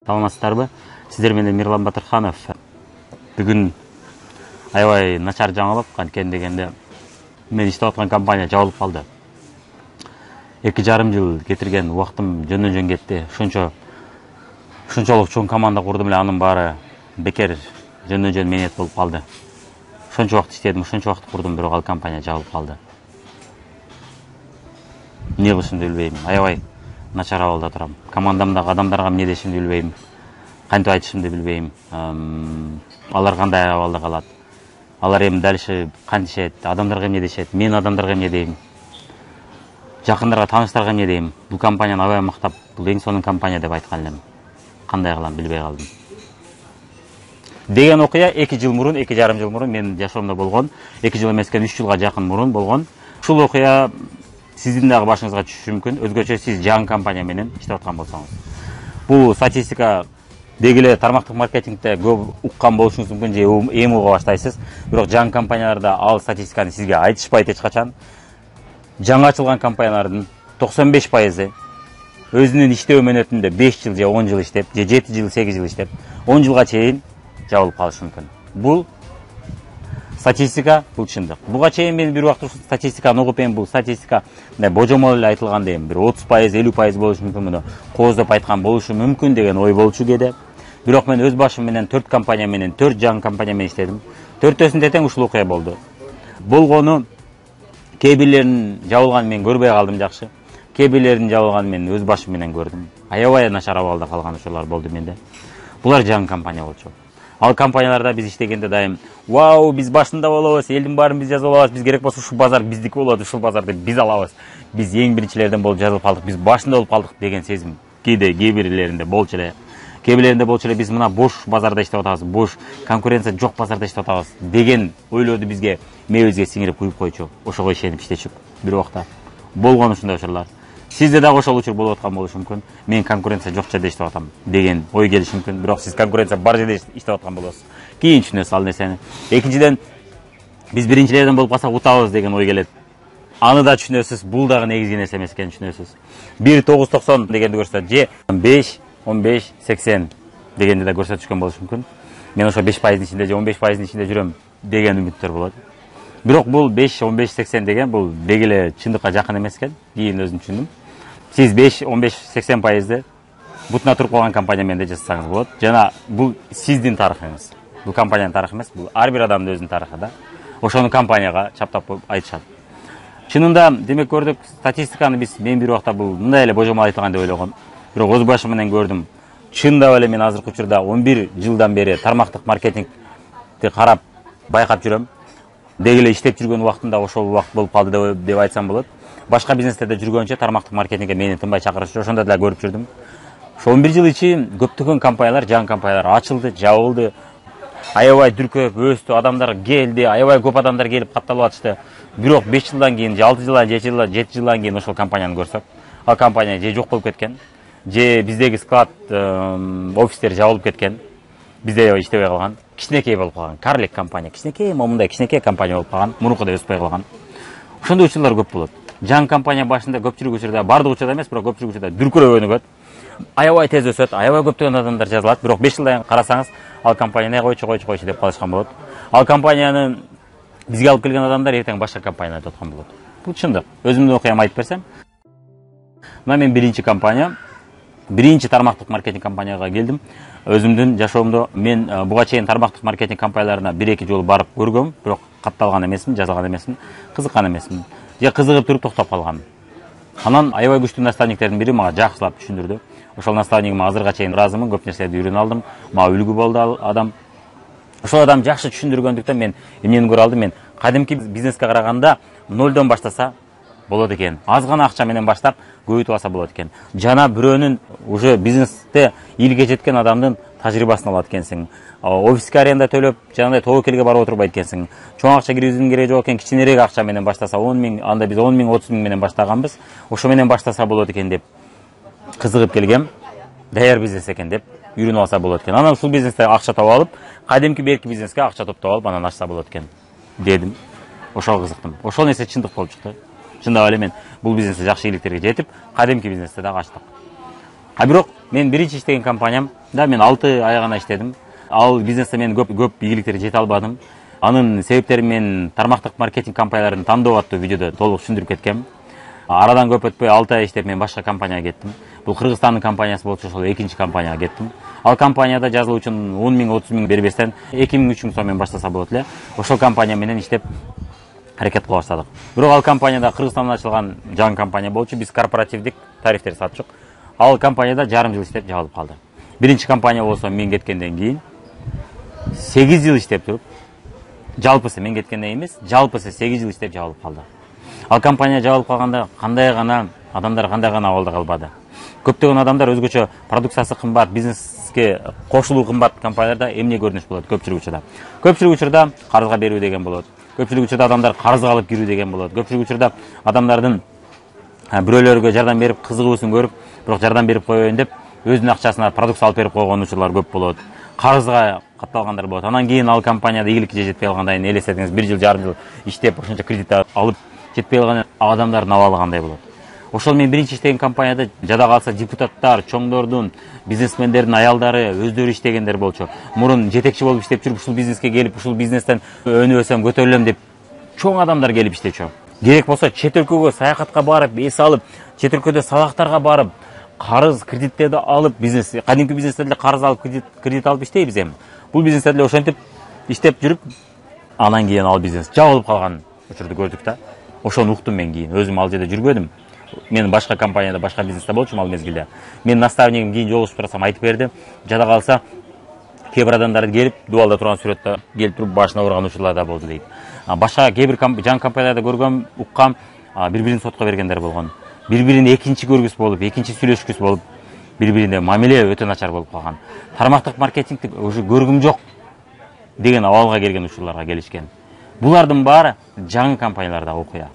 Саламатсыздарбы? Сиздер менен Мирлан Батырханов. Бүгүн аябай начар жаңылык, анткени дегенде мен иштеп аткан компания жабылып калды. 2,5 жыл кетирген убактым жөндөн кетти. Ушунчолук чоң команда курдум эле, анын баары бекер жөндөн менет болуп калды. Ушунча убакыт иштедим, ушунча убакыт курдум, бирок ал компания жабылып калды. Эмне кылышымды билбейм. Аябай начар абалда турам. Командамдагы адамдарга эмне дешимди билбейм. Кантип айтышымды билбейм. Алар кандай абалда калат. Алар эми дальше кантишет, адамдарга эмне дешет, мен адамдарга эмне дейм. Жакындарга, тааныштарга эмне дейм. Бул компанияны аябай мактап, бул эң сонун компания деп айткан элем. Кандай кылам билбей калдым. Деген окуя 2,5 жыл мурун менин жашоомдо болгон. 2 жыл эмес экен, 3 жылга жакын мурун болгон. Ушул окуя сиздин дагы башыңызга түшүшү мүмкүн. Өзгөчө сиз жаңы компания менен иштеп аткан болсоңуз. Бул статистика дегеле тармактык маркетингде көп уккан болушуңуз мүмкүн, же эми уга баштайсыз. Бирок жаңы компанияларда ал статистиканы сизге айтышпайт эч качан. Жаңы ачылган компаниялардын 95% өзүнүн иштөө мөөнөтүндө 5 жыл же 10 жыл иштеп, же 7 жыл, 8 жыл иштеп, 10 жылга чейин жабылып калышы мүмкүн. Бул статистика, бул чындык. Буга чейин мен бир убакыт ушул статистиканы угуп, бул статистика божомол эле айтылган дейм. Бир 30%, 50% болушу мүмкүн, муну кооздоп айткан болушу мүмкүн деген ой болчу кээде. Бирок мен өз башым менен 4 компания менен, 4 жаңы компания менен иштедим. Төртөөсүндө тең ушул окуя болду. Болгону кээ бирлеринин жабылганын мен көрбөй калдым жакшы. Кээ бирлеринин жабылганын мен өз башым менен көрдүм. Аябай начар абалда калган ошолор болду менде. Булар жаңы компания болчу. Ал компанияларда биз иштегенде дайым, вау, биз башында болобуз, элдин баарын биз жазып алабыз, биз керек болсо ушул базар биздики болот, ушул базарды биз алабыз. Биз эң биринчилерден болуп жазылып калдык, биз башында болуп калдык деген сезим кээ бирлеринде болчу эле. Кээ бирлеринде болчу эле, биз мына бош базарда иштеп атабыз, бош конкуренция жок базарда иштеп атабыз деген ойлорду бизге мээбизге сиңирип куюп койчу. Ошого ишенип иштечүп бир убакта. Болгон ушундай учурлар. Сизде дагы ошол учур болуп аткан болушу мүмкүн. Мен конкуренция жок жерде иштеп атам деген ой келиши мүмкүн. Бирок сиз конкуренция бар жерде иштеп аткан болосуз. Кийин түшүнөсүз ал нерсени. Экинчиден, биз биринчилерден болуп калсак утабыз деген ой келет. Аны да түшүнөсүз, бул дагы негизги нерсе эмес экенин түшүнөсүз. 1,990 дегенди көрсөтөт, же 5, 15, 80 дегенди да көрсөтүшкөн болушу мүмкүн. Мен ошо 5%-ын ичинде же 15%-ын ичинде жүрөм деген үмүттөр болот. Бирок бул 5, 15, 80 деген бул дегеле чындыкка жакын эмес экен. Кийин өзүм түшүндүм. Сиз 5, 15, 80%-ды бутуна туруп калган компания менде жасасаңыз болот. Жана бул сиздин тарыхыңыз. Бул компаниянын тарыхы эмес, бул ар бир адамдын өзүнүн тарыхы да. Ошону компанияга чаптап айтышат. Чынында, демек көрдүк, статистиканы мен бир убакта бул мындай эле божомол айтылган деп ойлогом. Бирок өз башым менен көрдүм. Чындап эле мен азыркы учурда 11 жылдан бери тармактык маркетингди карап, байкап жүрөм. Дегеле иштеп жүргөн убактымда ошол убакыт болуп калды деп айтсам болот. Башка бизнестерде жүргөнчө тармактык маркетингге мени тынбай чакырышчу, ошондо деле көрүп жүрдүм. Ошо 11 жыл ичи көптөгөн компаниялар, жаңы компаниялар ачылды, жабылды. Аябай дүркөп өстү, адамдар келди, аябай көп адамдар келип катталып атышты. Бирок 5 жылдан кийин, 6 жылдан, 7 жылдан кийин ошол компанияны көрсөк, ал компания же жок болуп кеткен, же биздеги склад, офистер жабылып кеткен, бизде иштебей калган, кичинекей болуп калган, карлик компания, кичинекей, момундай кичинекей компания болуп калган, мурункудай өспөй калган. Ошондой учурлар көп болот. Жаңы компания башында көпчүлүк учурда, бардык учурда эмес, бирок көпчүлүк учурда дүркүрөп өнүгөт. Аябай тез өсөт, аябай көптөгөн адамдар жазылат, бирок 5 жылдан карасаңыз, ал компания койчу деп калышкан болот. Ал компанияны бизге алып келген адамдар эртең башка компанияны айтып аткан болот. Бул чындык. Өзүмдүн окуямды айтып берсем, мына мен биринчи тармактык маркетинг компанияга келдим. Өзүмдүн жашоомдо мен буга чейин тармактык маркетинг компанияларына 1-2 жолу барып көргөм, бирок катталган эмесмин, жазылган эмесмин, кызыккан эмесмин. Же кызыгып туруп токтоп калгам. Анан аябай күчтүү наставниктердин бири мага жакшылап түшүндүрдү. Ошол наставнигиме азыркыга чейин ыраазымын, көп нерселерди үйрөнүп алдым. Мага үлгү болду ал адам. Ошол адам жакшы түшүндүргөндүктөн мен эмнени көрө алдым? Мен кадимки бизнеске караганда 0дон баштаса болот экен. Аз гана акча менен баштап көбөйтүп алса болот экен. Жана бирөөнүн уже бизнесте ийгиликке жеткен адамдын тажрыйбасын алат экенсиң. Офиске аренда төлөп, жанагындай тобокелге барып отурбайт экенсиң. Чоң акча киргизүүнүн кереги жок экен, кичинерээк акча менен баштаса 10 миң, анда биз 10 миң, 30 миң менен баштаганбыз. Ошо менен баштаса болот экен деп кызыгып келгем. Даяр бизнес экен деп үйрөнүп алса болот экен. Анан ушул бизнесте акча таап алып, кадимки берки бизнеске акча топтоп алып, анан ачса болот экен дедим. Ошого кызыктым. Ошол нерсе чындык болуп чыкты. Чындап эле мен бул бизнесте жакшы ийгиликтерге жетип, кадимки бизнесте дагы ачтык. Бирок мен биринчи иштеген компаниям Да, мен 6 ай гана иштедим. Ал бизнесте мен көп ийгиликтерге жете албадым. Анын себептери мен тармактык маркетинг компанияларын тандоо аттуу видеодо толук түшүндүрүп кеткем. Арадан көп өтпөй 6 ай иштеп мен башка компанияга кеттим. Бул Кыргызстандын компаниясы болчу, ошол экинчи компанияга кеттим. Ал компанияда жазылуу үчүн 10 миң, 30 миң бербестен 2 миң, 3 миң сом менен баштаса болот эле. Ошол компания менен иштеп аракет кыла баштадык. Бирок ал компанияда Кыргызстанда ачылган жаңы компания болчу. Биз корпоративдик тарифтер сатчук. Ал компанияда жарым жыл иштеп жабылып калды. Биринчи компания болсо мен кеткенден кийин 8 жыл иштеп туруп, жалпысы мен кеткенден эмес, жалпысы 8 жыл иштеп жабылып калды. Ал компания жабылып калганда адамдар кандай гана абалда калбады. Көптөгөн адамдар өзгөчө продукциясы кымбат, бизнеске кошулуу кымбат компанияларда эмне көрүнүш болот көпчүлүк учурда. Көпчүлүк учурда карызга берүү деген болот. Көпчүлүк учурда адамдар карызга алып кирүү деген болот. Көпчүлүк учурда адамдардын бирөөлөргө жардам берип, кызыгуусун көрүп, бирок жардам берип койбойн деп өзүнүн акчасына продукция алып берип койгон учурлар көп болот. Карызга катталгандар болот. Анан кийин ал компанияда ийгиликке жетпей калгандан кийин элестетиңиз, 1 жыл жарым жыл иштеп, ошончо кредит алып жетпей калган адамдардын абалы кандай болот. Ошол мен биринчи иштеген компанияда жада калса депутаттар, чоңдордун, бизнесмендердин аялдары өздөрү иштегендер болчу. Мурун жетекчи болуп иштеп жүрүп, ушул бизнеске келип, ушул бизнестен өнүгөсөм, көтөрүлөм деп чоң адамдар келип иштечү. Керек болсо чет өлкөгө саякатка барып, эс алып, чет өлкөдө сабактарга барып, карыз, кредиттерди алып, бизнес, кадимки бизнестерде карыз алып, кредит алып иштейбиз эми. Бул бизнестерде ошентип иштеп жүрүп, анан кийин ал бизнес жабылып калган учурду көрдүк да. Ошону уктум мен кийин. Өзүм ал жерде жүрбөдүм. Мен башка компанияда, башка бизнесте болчумун ал мезгилде. Мен наставнигим кийин жолугушуп турсам айтып берди. Жада калса кээ бир адамдар келип, дубалда турган сүрөттө келип туруп башына урган учурлар да болду дейт. Башка кээ бир жаңы компанияларда көргөм, уккам, бири-бирин сотко бергендер болгон. Бири-бирин экинчи көргүс болуп, экинчи сүйлөшкүс болуп, бири-бирине мамиле өтө начар болуп калган. Тармактык маркетингди уже көргүм жок деген абалга келген учурларга келишкен. Булардын баары жаңы компанияларда окуя.